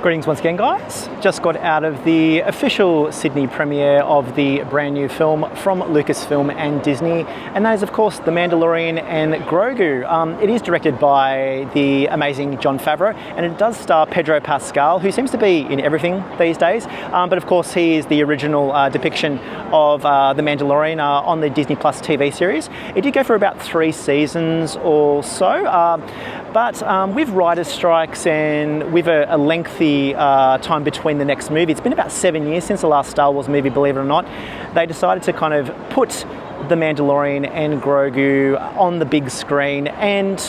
Greetings once again, guys. Just got out of the official Sydney premiere of the brand new film from Lucasfilm and Disney, and that is of course The Mandalorian and Grogu. It is directed by the amazing Jon Favreau, and it does star Pedro Pascal, who seems to be in everything these days, but of course he is the original depiction of The Mandalorian on the Disney Plus TV series. It did go for about 3 seasons or so, but with writer's strikes and with a lengthy time between the next movie, it's been about 7 years since the last Star Wars movie, believe it or not, they decided to kind of put The Mandalorian and Grogu on the big screen. And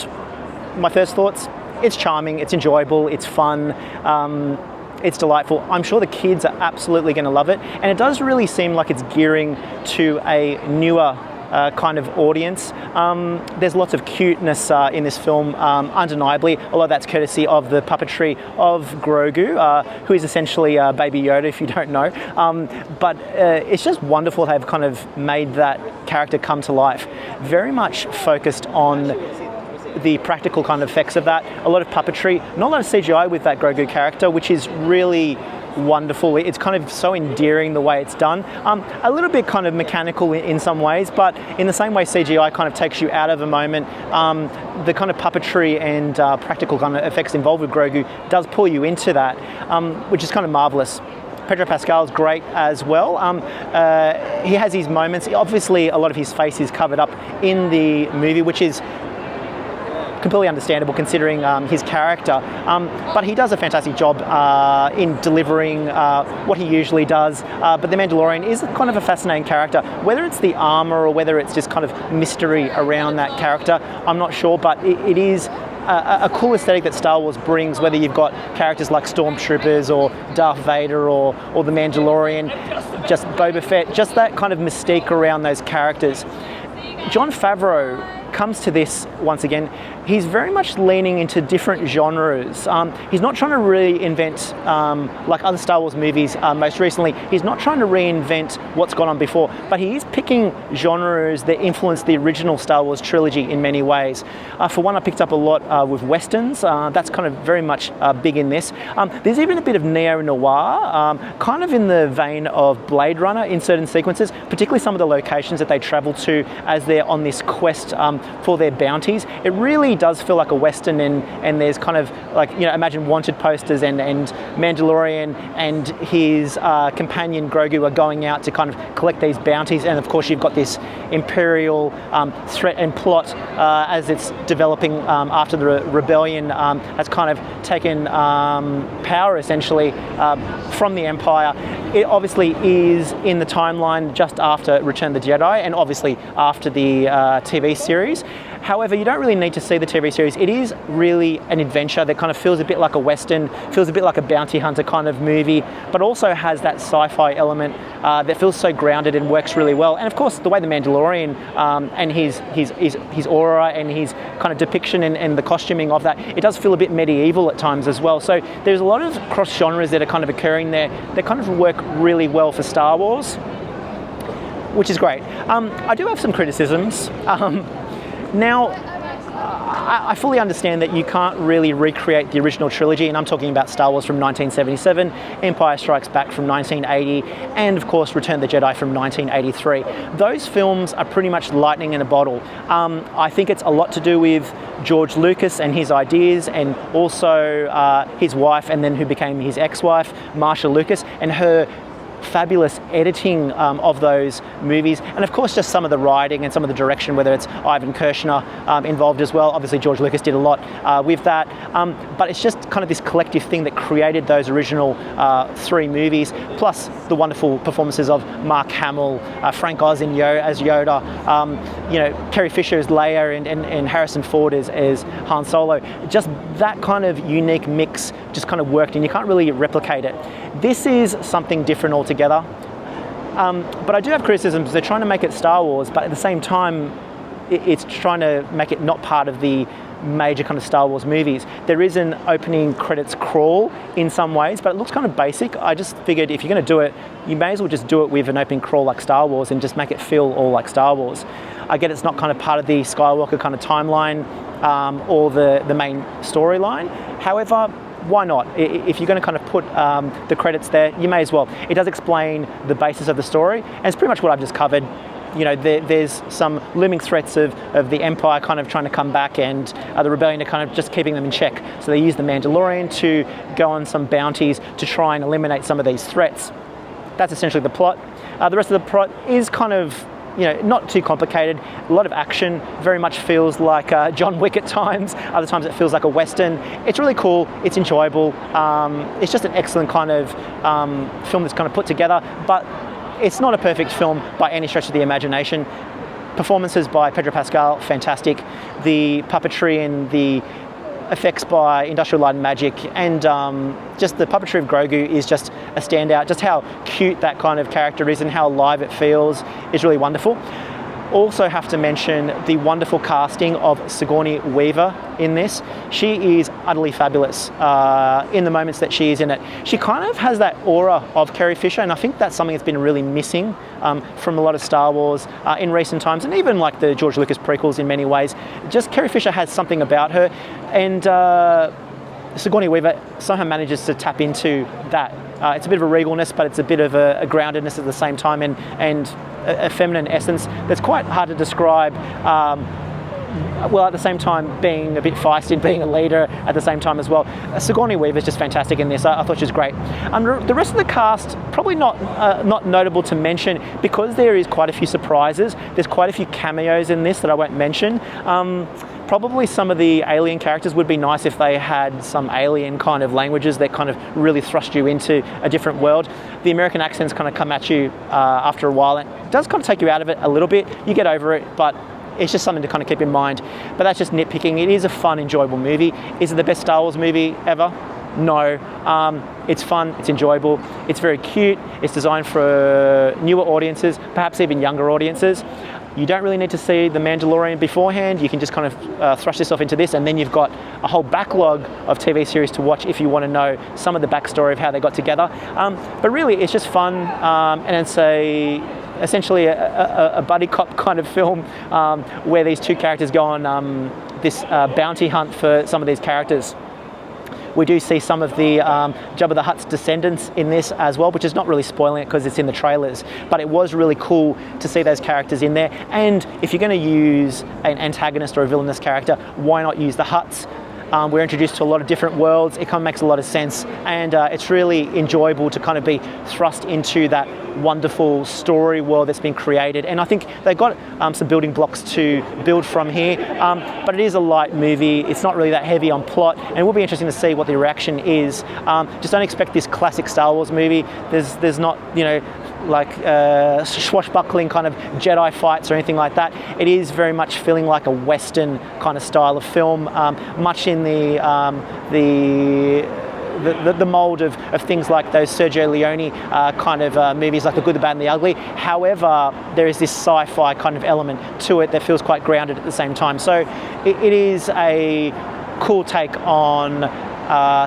my first thoughts, it's charming, it's enjoyable, it's fun, it's delightful. I'm sure the kids are absolutely going to love it, and it does really seem like it's gearing to a newer kind of audience. There's lots of cuteness in this film, undeniably. A lot of that's courtesy of the puppetry of Grogu, who is essentially Baby Yoda, if you don't know. But it's just wonderful they've kind of made that character come to life. Very much focused on the practical kind of effects of that. A lot of puppetry, not a lot of CGI with that Grogu character, which is really wonderful. It's kind of so endearing the way it's done. A little bit kind of mechanical in some ways, but in the same way CGI kind of takes you out of a moment, the kind of puppetry and practical kind of effects involved with Grogu does pull you into that, which is kind of marvelous. Pedro Pascal is great as well. He has his moments. Obviously, a lot of his face is covered up in the movie, which is completely understandable considering his character, but he does a fantastic job in delivering what he usually does. But the Mandalorian is kind of a fascinating character. Whether it's the armor or whether it's just kind of mystery around that character, I'm not sure, but it is a cool aesthetic that Star Wars brings, whether you've got characters like Stormtroopers or Darth Vader or the Mandalorian, just Boba Fett, just that kind of mystique around those characters. Jon Favreau comes to this once again. He's very much leaning into different genres. He's not trying to reinvent, like other Star Wars movies most recently, he's not trying to reinvent what's gone on before, but he is picking genres that influenced the original Star Wars trilogy in many ways. For one, I picked up a lot with Westerns. That's kind of very much big in this. There's even a bit of neo-noir, kind of in the vein of Blade Runner in certain sequences, particularly some of the locations that they travel to as they're on this quest for their bounties. It really does feel like a Western, and there's kind of like, you know, imagine wanted posters and Mandalorian and his companion Grogu are going out to kind of collect these bounties, and of course you've got this Imperial threat and plot as it's developing after the rebellion has kind of taken power essentially from the Empire. It obviously is in the timeline just after Return of the Jedi and obviously after the TV series. However, you don't really need to see the TV series. It is really an adventure that kind of feels a bit like a Western, feels a bit like a bounty hunter kind of movie, but also has that sci-fi element that feels so grounded and works really well. And of course, the way the Mandalorian and his aura and his kind of depiction and the costuming of that, it does feel a bit medieval at times as well. So there's a lot of cross genres that are kind of occurring there that kind of work really well for Star Wars, which is great. I do have some criticisms. Now, I fully understand that you can't really recreate the original trilogy, and I'm talking about Star Wars from 1977, Empire Strikes Back from 1980, and of course Return of the Jedi from 1983. Those films are pretty much lightning in a bottle. I think it's a lot to do with George Lucas and his ideas, and also his wife, and then who became his ex-wife, Marsha Lucas, and her fabulous editing of those movies, and of course just some of the writing and some of the direction, whether it's Ivan Kershner involved as well. Obviously George Lucas did a lot with that, but it's just kind of this collective thing that created those original 3 movies, plus the wonderful performances of Mark Hamill, Frank Oz as Yoda, you know, Carrie Fisher as Leia, and Harrison Ford as Han Solo. Just that kind of unique mix just kind of worked, and you can't really replicate it. This is something different altogether. But I do have criticisms. They're trying to make it Star Wars, but at the same time, it's trying to make it not part of the major kind of Star Wars movies. There is an opening credits crawl in some ways, but it looks kind of basic. I just figured if you're going to do it, you may as well just do it with an opening crawl like Star Wars and just make it feel all like Star Wars. I get it's not kind of part of the Skywalker kind of timeline or the main storyline. However, why not? If you're going to kind of put the credits there, you may as well. It does explain the basis of the story, and it's pretty much what I've just covered. There's some looming threats of the Empire kind of trying to come back, and the Rebellion are kind of just keeping them in check. So they use the Mandalorian to go on some bounties to try and eliminate some of these threats. That's essentially the plot. The rest of the plot is kind of, not too complicated. A lot of action, very much feels like John Wick at times. Other times it feels like a Western. It's really cool, it's enjoyable. It's just an excellent kind of film that's kind of put together, but it's not a perfect film by any stretch of the imagination. Performances by Pedro Pascal, fantastic. The puppetry and the effects by Industrial Light and Magic, and just the puppetry of Grogu is just a standout. Just how cute that kind of character is and how alive it feels is really wonderful. Also have to mention the wonderful casting of Sigourney Weaver in this. She is utterly fabulous in the moments that she is in it. She kind of has that aura of Carrie Fisher, and I think that's something that's been really missing from a lot of Star Wars in recent times, and even like the George Lucas prequels in many ways. Just Carrie Fisher has something about her, and Sigourney Weaver somehow manages to tap into that. It's a bit of a regalness, but it's a bit of a groundedness at the same time, and a feminine essence that's quite hard to describe, while at the same time being a bit feisty and being a leader at the same time as well. Sigourney Weaver is just fantastic in this. I thought she was great. The rest of the cast, probably not notable to mention, because there is quite a few surprises. There's quite a few cameos in this that I won't mention. Probably some of the alien characters would be nice if they had some alien kind of languages that kind of really thrust you into a different world. The American accents kind of come at you after a while, and it does kind of take you out of it a little bit. You get over it, but it's just something to kind of keep in mind. But that's just nitpicking. It is a fun, enjoyable movie. Is it the best Star Wars movie ever? No. It's fun, it's enjoyable, it's very cute, it's designed for newer audiences, perhaps even younger audiences. You don't really need to see The Mandalorian beforehand. You can just kind of thrust yourself into this, and then you've got a whole backlog of TV series to watch if you want to know some of the backstory of how they got together. But really, it's just fun, and it's essentially a buddy cop kind of film where these two characters go on this bounty hunt for some of these characters. We do see some of the Jabba the Hutt's descendants in this as well, which is not really spoiling it because it's in the trailers, but it was really cool to see those characters in there. And if you're going to use an antagonist or a villainous character, why not use the Hutts? We're introduced to a lot of different worlds. It kind of makes a lot of sense, and it's really enjoyable to kind of be thrust into that wonderful story world that's been created. And I think they've got some building blocks to build from here, but it is a light movie. It's not really that heavy on plot, and it will be interesting to see what the reaction is. Just don't expect this classic Star Wars movie. There's not, like swashbuckling kind of Jedi fights or anything like that. It is very much feeling like a Western kind of style of film, much in the mold of things like those Sergio Leone kind of movies, like The Good, the Bad and the Ugly. However, there is this sci-fi kind of element to it that feels quite grounded at the same time. So it is a cool take on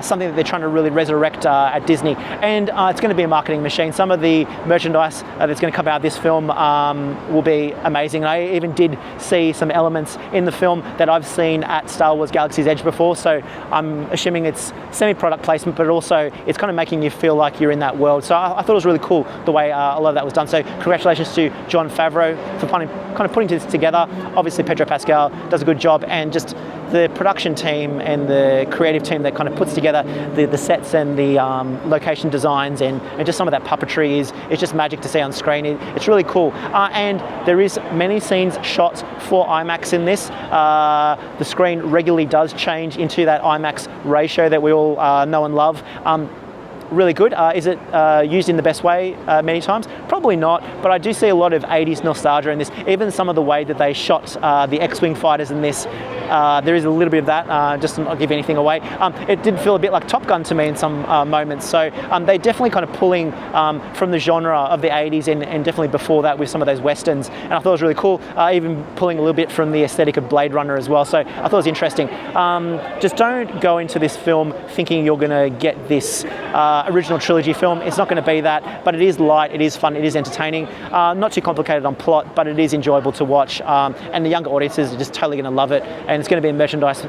something that they're trying to really resurrect at Disney, and it's going to be a marketing machine. Some of the merchandise that's going to come out of this film will be amazing. I even did see some elements in the film that I've seen at Star Wars Galaxy's Edge before, so I'm assuming it's semi-product placement, but also it's kind of making you feel like you're in that world. So I thought it was really cool the way a lot of that was done. So congratulations to Jon Favreau for kind of putting this together. Obviously Pedro Pascal does a good job, and just the production team and the creative team that kind of puts together the sets and the location designs and just some of that puppetry is just magic to see on screen. It's really cool. And there is many scenes shot for IMAX in this. The screen regularly does change into that IMAX ratio that we all know and love. Really good. Is it used in the best way many times? Probably not, but I do see a lot of 80s nostalgia in this. Even some of the way that they shot the X-Wing fighters in this, there is a little bit of that, just to not give anything away. It did feel a bit like Top Gun to me in some moments, so they're definitely kind of pulling from the genre of the 80s and definitely before that with some of those Westerns, and I thought it was really cool, even pulling a little bit from the aesthetic of Blade Runner as well, so I thought it was interesting. Just don't go into this film thinking you're going to get this original trilogy film. It's not going to be that, but it is light, it is fun, it is entertaining, not too complicated on plot, but it is enjoyable to watch, and the younger audiences are just totally going to love it, and and it's going to be a merchandise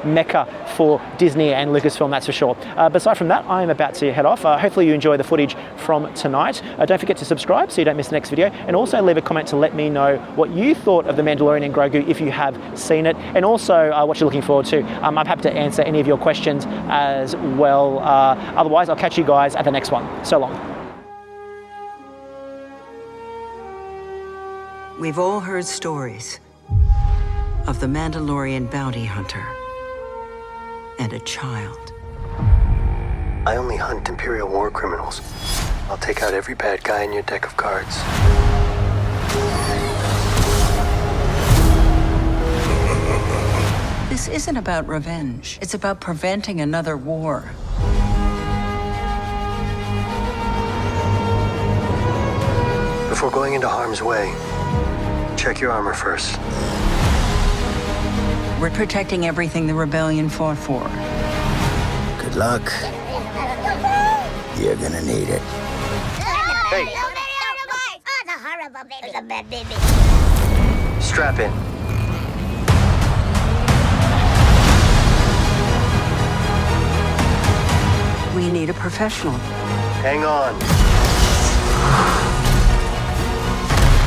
mecca for Disney and Lucasfilm, that's for sure. But aside from that, I am about to head off. Hopefully you enjoy the footage from tonight. Don't forget to subscribe so you don't miss the next video, and also leave a comment to let me know what you thought of The Mandalorian and Grogu if you have seen it, and also what you're looking forward to. I'm happy to answer any of your questions as well. Otherwise, I'll catch you guys at the next one. So long. We've all heard stories of the Mandalorian bounty hunter and a child. I only hunt Imperial war criminals. I'll take out every bad guy in your deck of cards. This isn't about revenge. It's about preventing another war. Before going into harm's way, check your armor first. We're protecting everything the rebellion fought for. Good luck. You're gonna need it. Hey! Oh, the horrible baby. The bad baby. Strap in. We need a professional. Hang on.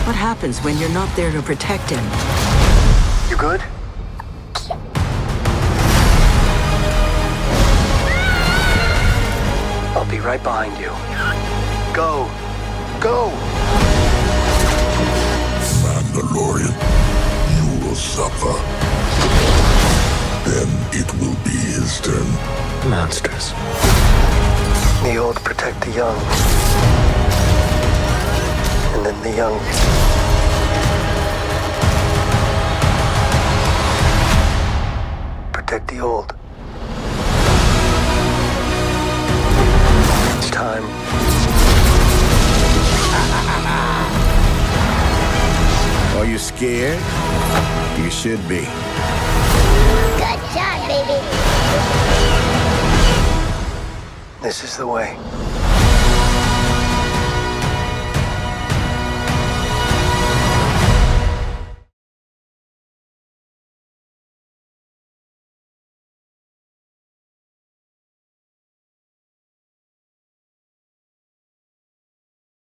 What happens when you're not there to protect him? You good? I'll be right behind you. Go! Go! Mandalorian, you will suffer. Then it will be his turn. Monsters. The old protect the young. And then the young protect the old. It's time. Are you scared? You should be. Good job, baby. This is the way.